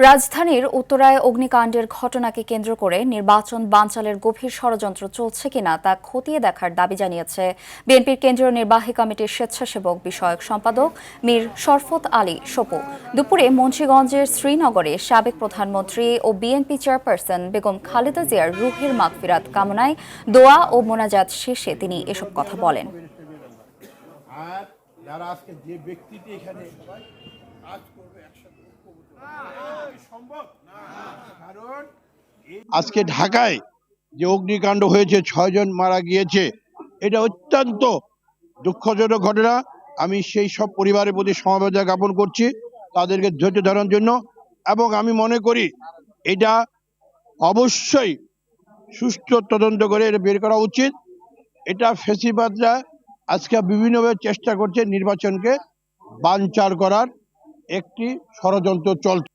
রাজধানীর উত্তরায় অগ্নিকাণ্ডের ঘটনাকে কেন্দ্র করে নির্বাচন বানচালের গভীর ষড়যন্ত্র চলছে কিনা তা খতিয়ে দেখার দাবি জানিয়েছে বিএনপির কেন্দ্রীয় নির্বাহী কমিটির স্বেচ্ছাসেবক বিষয়ক সম্পাদক মীর শরফত আলী সপু। দুপুরে মুন্সিগঞ্জের শ্রীনগরে সাবেক প্রধানমন্ত্রী ও বিএনপি চেয়ারপারসন বেগম খালেদা জিয়ার রুহের মাগফিরাত কামনায় দোয়া ও মোনাজাত শেষে তিনি এসব কথা বলেন। আজকে ঢাকায় যে অগ্নিকাণ্ড হয়েছে, 6 জন মারা গিয়েছে, এটা অত্যন্ত দুঃখজনক ঘটনা। আমি সেই সব পরিবারের প্রতি সমবেদনা জ্ঞাপন করছি, তাদেরকে ধৈর্য ধরার জন্য। এবং আমি মনে করি এটা অবশ্যই সুষ্ঠু তদন্ত করে এটা বের করা উচিত। এটা ফ্যাসিবাদরা আজকে বিভিন্নভাবে চেষ্টা করছে নির্বাচনকে বানচাল করার একটি ষড়যন্ত্র চলছে।